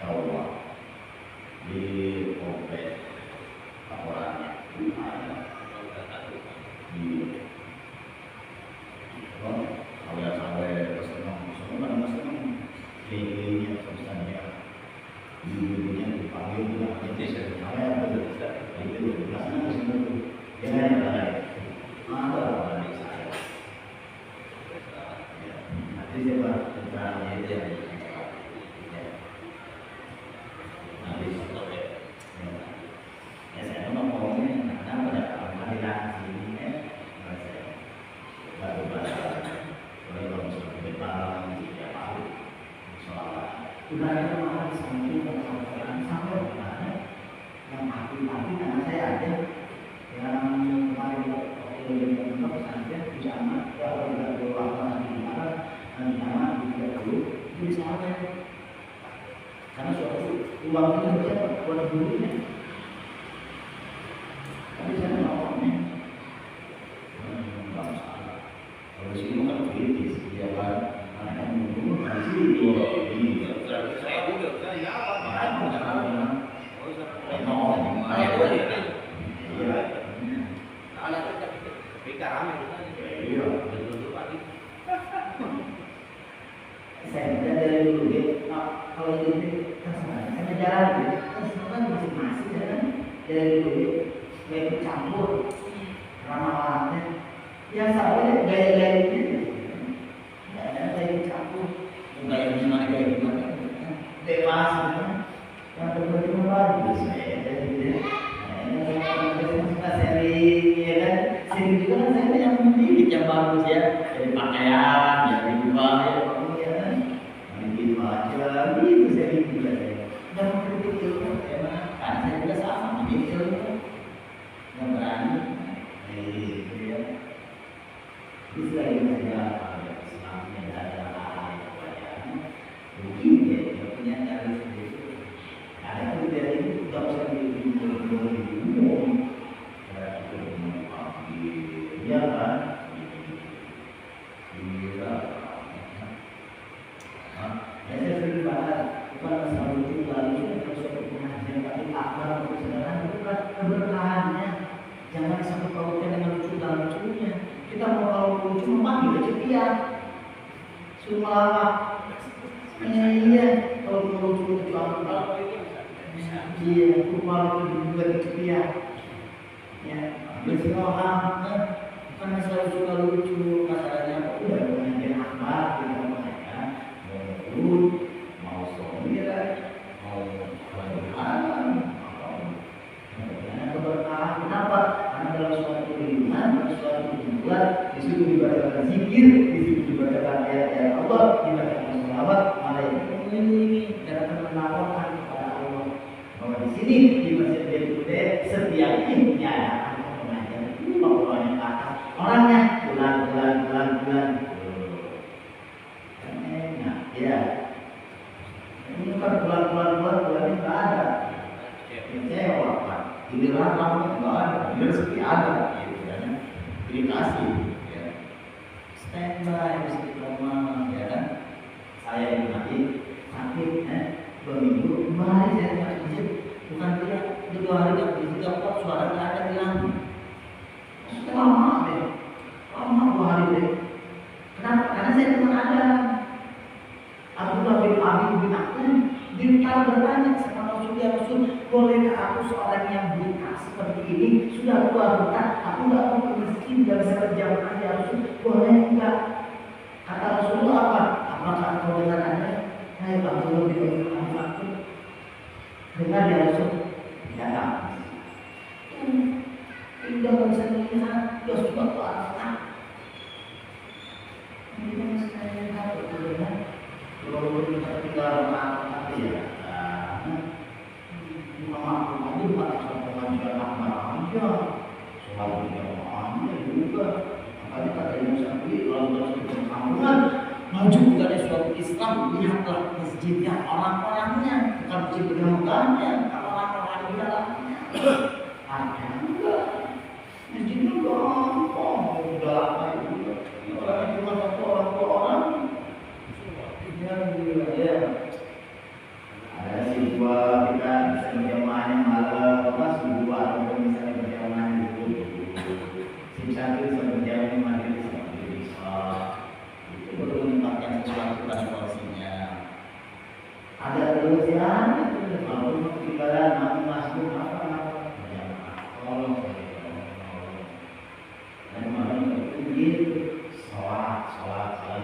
tahu di komplek laporannya ada di awal-awal pesenang keliling pesannya ibunya dipanggil juga jadi saya betul itu karena itu jangan ada orang di saya nanti siapa tentang itu yang nanti contoh ya saya mau ngomongin karena pada pengadilan sini baru kalau misalnya depan tidak tahu soal udah ada mahal sampai mana yang hati-hati karena saya ada yang kemarin waktu yang saja di sana kalau tidak berwarna di mana nama tidak tahu di sana karena suatu uangnya saja buat dulunya tapi saya mau kalau di sini kan kritis, dia kan ada yang menunggu di sini. Saya udah kan ya apa? Iya. Anak kita ramai. Iya. Saya dari dulu ya. Kalau ini saya jalan ya. Kan masing-masing kan dari dulu ya. Ikut campur ramah-ramahnya. Ya sampai gaya-gaya itu ada gaya campur gaya gimana bebas yang berbeda lagi saya jadi sering ya kan sering juga kan saya yang memilih yang bagus ya dari pakaian yang diubah ya kan bikin baju itu sering juga saya dan mengkritik itu kan saya juga sama begitu yang berani ya Islam saja ada Islamnya ada mungkin dia punya cara sendiri. Ada kriteria itu tidak usah diumum. Ya kan? Iya. Saya sering bahas bukan masalah itu lalu itu suatu pengajian tapi akbar untuk saudara bukan keberkahannya. Jangan sampai pautkan dengan lucu-lucunya. Kita mau kalau lucu memanggil cepian suruh melawak iya kalau lucu kalau iya kalau juga cepian ya bersilaturahmi bukan masalah suka lucu masalahnya udah mengajar akbar kita mengajar mau lucu mau sombira mau keberkahan keberkahan kenapa karena dalam suatu lingkungan suatu bulan di situ dibacakan zikir, di situ dibacakan ayat-ayat Allah, dibacakan sholawat, malaikat ini dan akan menawarkan kepada Allah bahwa di sini di masjid Baitul setiap ini diadakan pengajian ini pokoknya kata orangnya bulan. Enak ya. Ini kan bulan ini nggak ada. Kecewa kan. Giliran ramai nggak ada, giliran sepi ada. Dikasih ya. Standby istiqomah ya kan saya ini mati sakit 2 minggu 2 hari saya tidak masjid bukan tidak 2 hari tidak masjid kok suara tidak ada hilang lama deh lama 2 hari deh kenapa? Karena saya teman ada Abdullah bin Abi bin Akum bintang bertanya sama Rasul bolehkah aku seorang yang buta seperti ini sudah tua buta aku nggak mau ke masjid nggak bisa berjamaah ya Rasul boleh enggak kata Rasulullah apa apakah kau dengar anda hai Abdullah bin Abi dengar ya Rasul ya tak tidak bisa melihat ya sudah tua ini kan saya tahu benar kalau kita tinggal mati ya Mama itu pada pengajian aja, sholat berjamaahnya juga. Makanya kata Imam Syafi'i kalau terus berkampungan maju dari suatu Islam lihatlah masjidnya orang-orangnya, bukan masjid megahnya, orang-orang di dalamnya. Ada enggak? Masjidnya gampang, udah lama juga. Orang cuma 1 orang 2 orang. walaupun tinggalan namun masuk apa ya Allah dan malam itu gitu sholat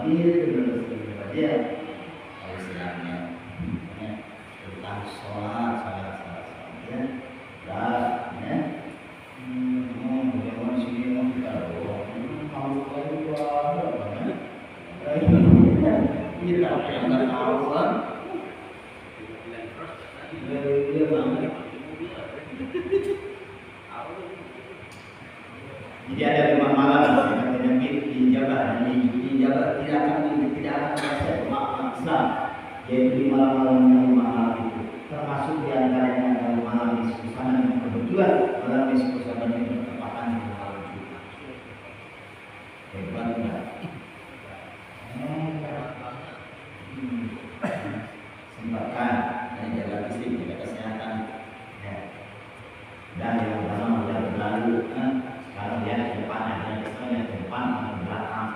gitu terus aja kalau istilahnya ya tentang sholat ya dah ya jangan sini mau kita mau kita nggak tahu kan dia banget. Jadi ada 5 malam penyakit dijaga tidak akan selesai makna Islam, yaitu 5 malam yang 5 malam itu termasuk diantaranya adalah malam nisfu sana yang kebetulan malam nisfu sana ini bertepatan di malam Jumat. Hebat enggak? Sempatkan dan jaga fisik, jaga kesehatan ya. Dan yang pertama sudah berlalu sekarang dia ke depan ada yang ke depan atau belakang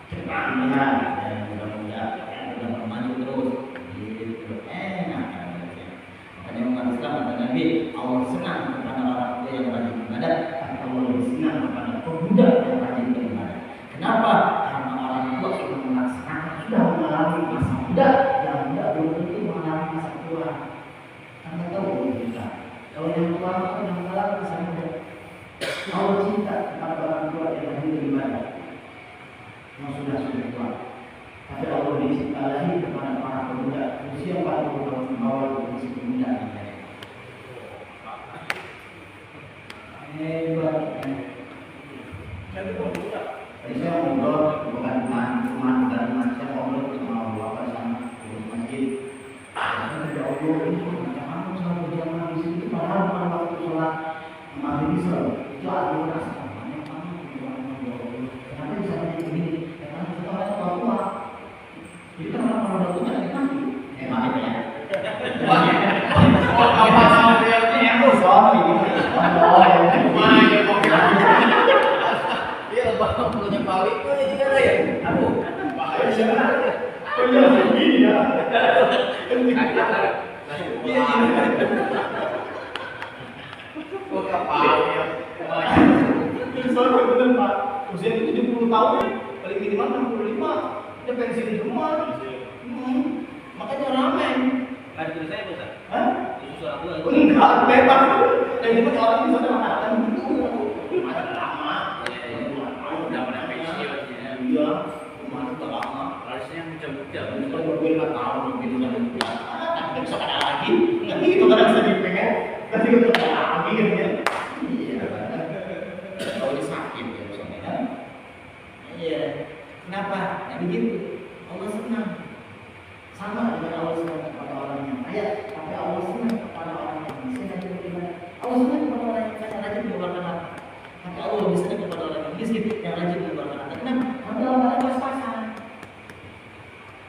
cepatnya dan mudah-mudahan sudah maju terus gitu enak makanya umat Islam kata Nabi Allah senang kepada orang tua yang rajin beribadah tapi Allah lebih senang kepada pemuda yang rajin beribadah. Kenapa? Karena orang tua sudah melaksanakan sudah mengalami masa muda yang muda belum tentu mengalami masa tua. Anda tahu kita kalau yang tua itu yang mengalami masa muda Allah cinta kepada orang tua yang rajin beribadah yang sudah tua. Tapi Allah cinta lagi kepada para pemuda usia 40 tahun ke bawah masih pemuda hebat. Jadi saya ngobrol bukan cuma saya ngobrol sama bapak sama di masjid. Ya Allah ini macam sama berjamaah di sini padahal pada waktu sholat maghrib itu ada rasa banyak kenapa bisa jadi begini? Karena kita orang tua. Jadi kan orang udah tua ya kan? Maaf ya. Apa sama dia ini aku sorry. Bapak punya pawit itu juga ada ya? Aku bahaya siapa? Oh iya begini ya. Iya kok kapal ya? Itu soalnya bener Pak. Usia itu 70 tahun paling minimal 65. Dia pensiun di rumah. Makanya ramai. Nggak ditulis saya Ustaz? Hah? Itu surat gua. Enggak, bebas. Yang itu orang bisa mengatakan begitu. Masih lama. Udah pada pensiun ya. Iya, rumah itu lama. Harusnya muda-muda. Itu kan gue 5 tahun gitu kan. Tapi bisa ada lagi. Itu kadang bisa dipengen. Tapi kita ada lagi gitu ya. Iya. Kalau ini sakit ya misalnya kan. Iya. Kenapa? Ya begitu. Allah senang. Sama dengan Allah senang kepada orang yang kaya, tapi Allah senang kepada orang yang miskin dan beribadah. Allah senang kepada orang yang kaya rajin mengeluarkan harta. Tapi Allah lebih senang kepada orang yang miskin yang rajin mengeluarkan harta. Kenapa? Karena dalam keadaan pas-pasan.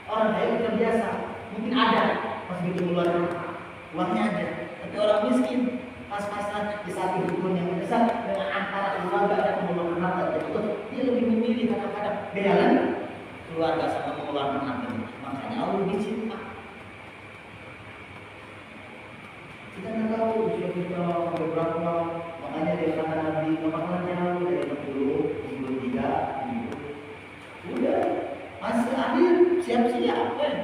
Orang kaya sudah biasa, mungkin ada pas begitu mengeluarkan harta, uangnya ada. Tapi orang miskin pas-pasan di saat kehidupan yang mendesak dengan antara keluarga dan mengeluarkan harta, dia lebih memilih kadang-kadang bedalan keluarga sama mengeluarkan harta. Makanya Allah lebih cinta. Kita nggak tahu usia kita berapa, makanya dia kata Nabi bakalan jauh dari 60, 63 gitu. Udah masih akhir siap-siap kan?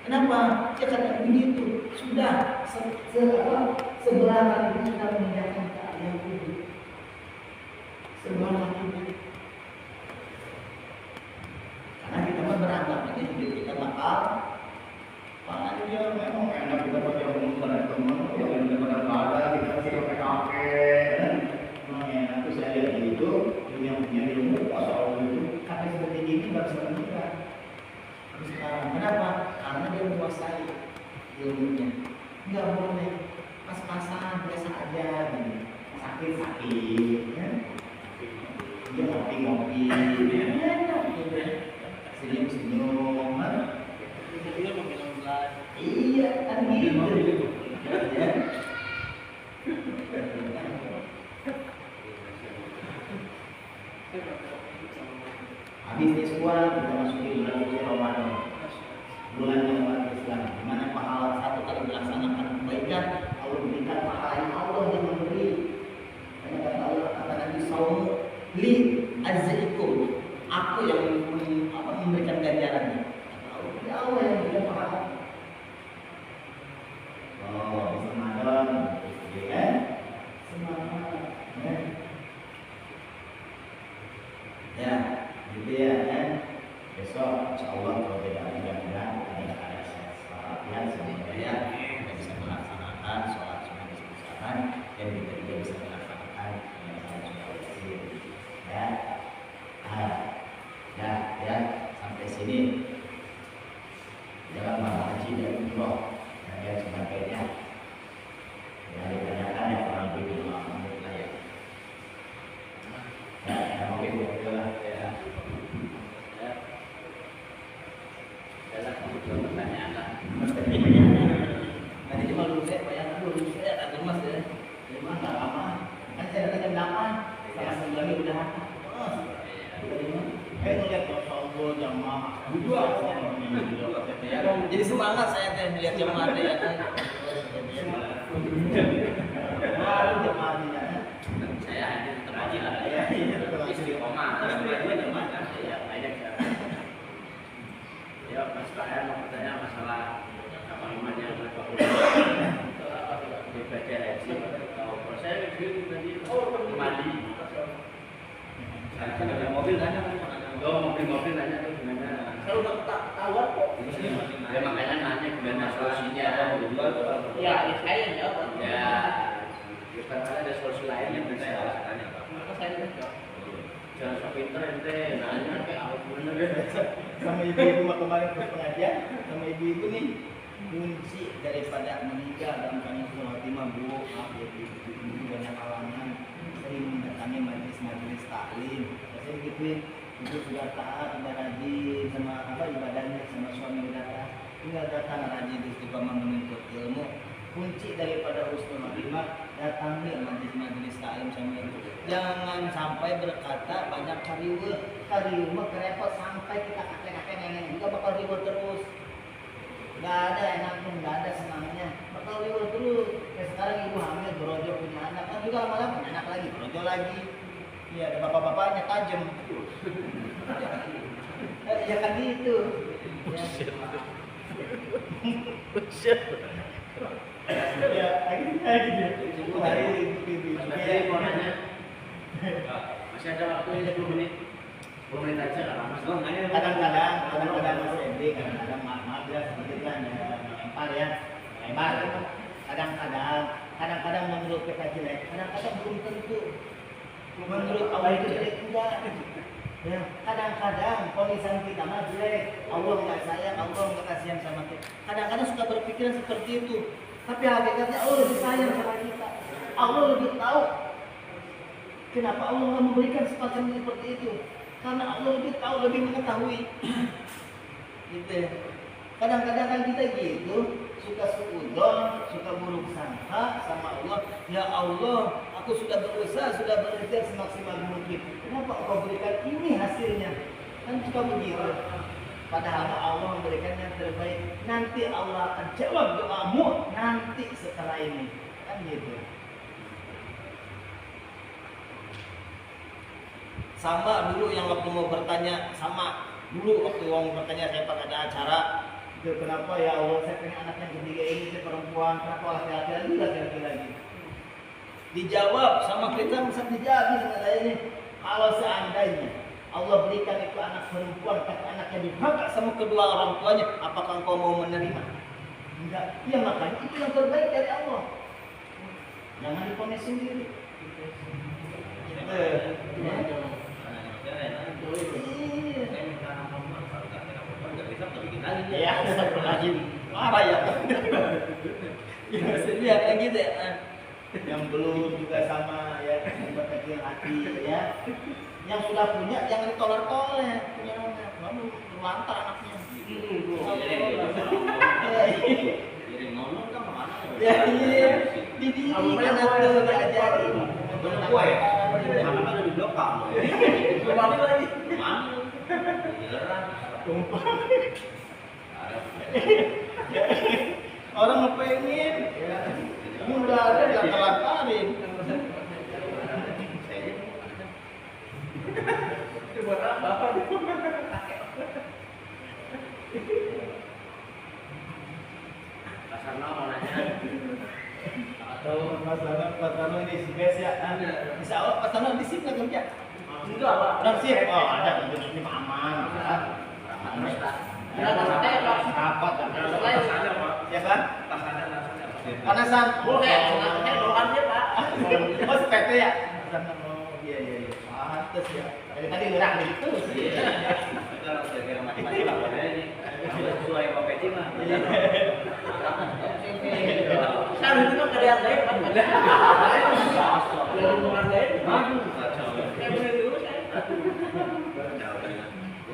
Kenapa? Dia kata begitu. Sudah sebelah kaki kita sudah meninggalkan keadaan hidup. Sebelah kaki kita. Karena kita beranggap ini hidup kita bakal makanya dia memang enak kita pakai umum ada teman yang benar-benar ada kita masih pakai kafe dan memang enak. Terus saya lihat gitu yang punya ilmu pasal itu kafe seperti ini nggak bisa menikah. Terus sekarang kenapa? Karena dia menguasai ilmunya. Nggak boleh pas-pasan biasa aja gitu. Sakit-sakit ya. Dia ngopi-ngopi enak gitu. Senyum-senyum iya kan gitu ya. Habis ini semua kita masuki bulan suci Ramadan, bulan yang Islam. Di mana pahala satu kali melaksanakan kebaikan, Allah berikan pahala yang Allah yang memberi. Karena kata Allah, kata Nabi Sallallahu li azzikum, aku yang memberikan ganjarannya. Kata Allah yang memberikan pahala. Oh, Ramadan, ya kan? Semangat, ya, gitu ya kan? Besok, insya Allah kalau tidak mudah-mudahan ada salatnya semoga ya kita bisa melaksanakan sholat sunnah bersama dan kita juga bisa melaksanakan ya, ya sampai sini jangan malah haji dan umroh dan sebagainya. Ya, ditanyakan yang kurang lebih 5 menit lah ya. Ya, yang mungkin boleh ya. Adalah pertanyaan lah. Nanti cuma dulu saya bayangkan dulu saya tak gemas ya. Lima nggak lama. Kan saya datang jam 8 sama 9 ini udah. Ngeliat Rasulullah jamaah dua. Jadi semangat saya teh melihat jamaah teh ya. Saya hadir tetap haji lah. Istiqomah. Ya, banyak ya. Ya, Mas Bahaya mau bertanya masalah apa namanya ibadah haji atau proses tadi mandi. Ada mobil nanya kan? Oh, mobil nanya tuh gimana? Kalau tak tawar kok. Ya makanya nanya gimana solusinya. Ya, saya yang jawab. Ya, kita ada solusi lain yang bisa dilakukan. Maka saya jawab. Jangan sok pinter ente nanya kayak apa bener. Sama ibu-ibu kemarin ke pengajian, sama ibu-ibu nih kunci daripada meninggal dalam keadaan khotimah bu, maaf ya ibu banyak halangan, sering mendatangi majelis taklim, saya gituin ibu sudah taat, sudah rajin sama apa ibadahnya sama suami sudah taat, tinggal datang rajin istiqomah menuntut ilmu. Kunci daripada husnul khotimah datangi majelis taklim sama ibu. Jangan sampai berkata banyak kariweuh mah kerepot sampai kita kakek-kakek nenek juga bakal ribut terus. Gak ada enaknya, gak ada senangnya, bakal ribut terus. Kayak sekarang ibu hamil berojo punya anak, kan juga lama-lama punya anak lagi, berojo lagi. Iya, ada bapak-bapaknya tajam. Ya kan gitu. Ya, kayak gitu. Hari Jadi mau nanya, masih ada waktu 10 menit. 10 menit aja nggak lama. Kadang-kadang Mas Hendy, kadang-kadang maaf ya sedikit lah lempar. Kadang-kadang menurut kita jelek, kadang-kadang belum tentu. Menurut Allah itu jelek enggak. Ya, kadang-kadang kondisi kita mah jelek, Allah nggak sayang, Allah nggak kasihan sama kita. Kadang-kadang suka berpikiran seperti itu. Tapi hakikatnya Allah lebih sayang sama kita. Allah lebih tahu kenapa Allah nggak memberikan semacam seperti itu. Karena Allah lebih tahu, lebih mengetahui. Gitu. Kadang-kadang kan kita gitu, suka suudzon, suka buruk sangka sama Allah. Ya Allah, aku sudah berusaha, sudah berikhtiar semaksimal mungkin. Kenapa Engkau berikan ini hasilnya? Kan suka begitu. Padahal Allah memberikan yang terbaik. Nanti Allah akan jawab doamu nanti setelah ini. Kan gitu. Sama dulu yang waktu mau bertanya, sama dulu waktu mau bertanya saya pada ada acara. Itu kenapa ya Allah saya pengen anak yang ketiga ini saya perempuan, kenapa laki-laki lagi? Dijawab sama kita bisa dijawab sama saya ini. Kalau seandainya Allah berikan itu anak perempuan, tapi anaknya dihakat sama kedua orang tuanya, apakah engkau mau menerima? Enggak. Ya makanya itu yang terbaik dari Allah. Jangan diponis sendiri. Ya, lagi marah ya. Ya kayak gitu ya. Yang belum juga sama ya, berkecil hati ya. Yang sudah punya jangan ditolak-tolak, punya anak, lalu terlantar anaknya. Ya iya, dididik anak tuh diajari. Kue, anak ada di belakang. Kembali lagi. Mana? Orang ngepengen, ya. Ini udah ada nggak kelantarin. Itu buat apa? Pasar mau nanya atau Pas Tano ini si Bes ya. Bisa awak Pas Tano di sini kerja. enggak Pak? Udah sih. Oh ada ini aman. Rapat. Ya kan? Panasan. Boleh, doannya Pak. Oh sepete ya. Oh iya. Pantes ya. Tadi ngerang gitu. Kalau kira-kira mati-mati lah boleh ini. Sesuai Pak Peci mah. Saya itu kan ada yang lain kan. Ada hubungan lain. Maju. Saya boleh dulu saya.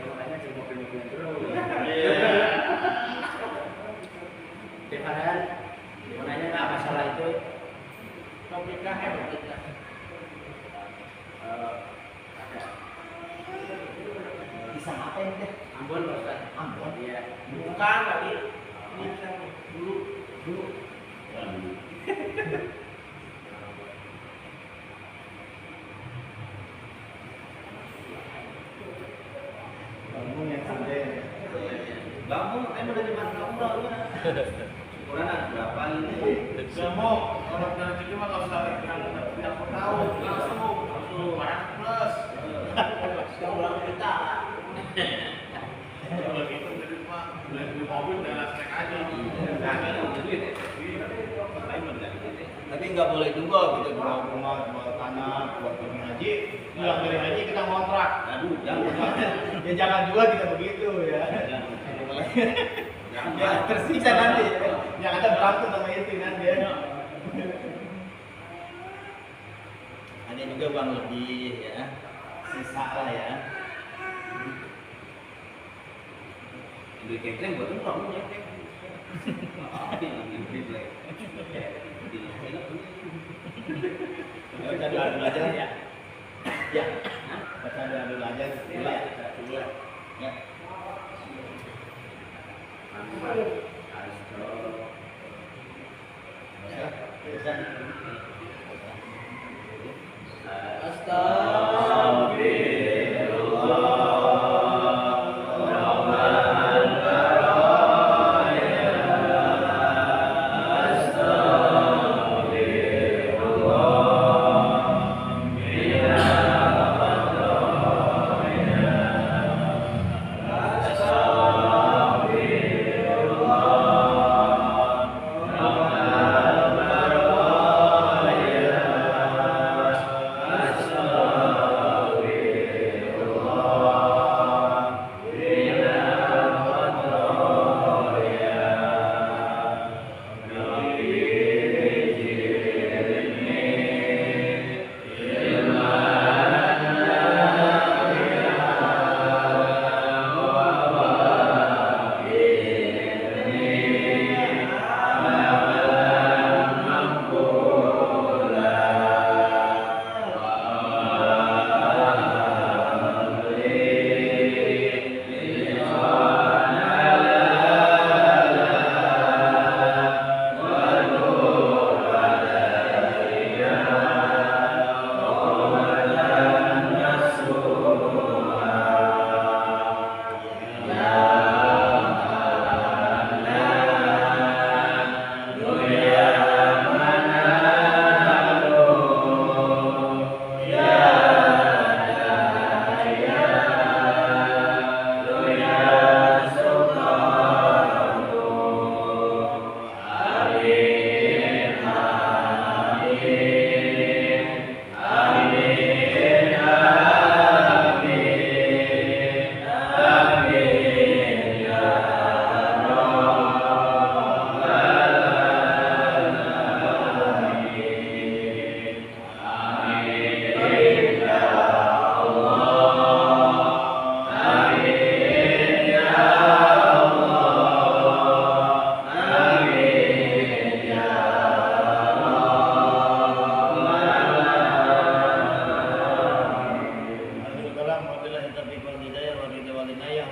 Makanya cuma mobil-mobil terus. Di Farhan, mau nanya nggak masalah itu? Topiknya ada. Bisa ngapain deh? Ambon Pak Ustaz. Ambon. Iya. Bukan tadi. Ini dulu. Bangun yang sampai. Bangun, saya udah nyemat kamu dah. Ukuran ada berapa ini? Semua kalau dari itu mah kalau sampai tidak tahu langsung 200 plus. Sekarang berapa juta? Kalau gitu jadi mah beli mobil dan snack aja. Tapi nggak boleh juga kita jual rumah, jual tanah, buat pergi haji. Pulang dari haji kita ngontrak. Aduh, jangan. Ya jangan juga kita begitu ya. Ya tersiksa nanti. Yang ada berantem sama itu nanti ya. Ada juga uang lebih ya. Sisa lah ya. Beli catering buat itu kamu ya. Baca doa dulu aja ya. Ya. Baca doa dulu aja. Ya.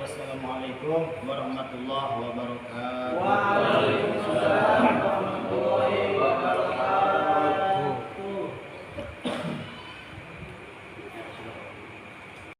Wassalamualaikum warahmatullahi wabarakatuh.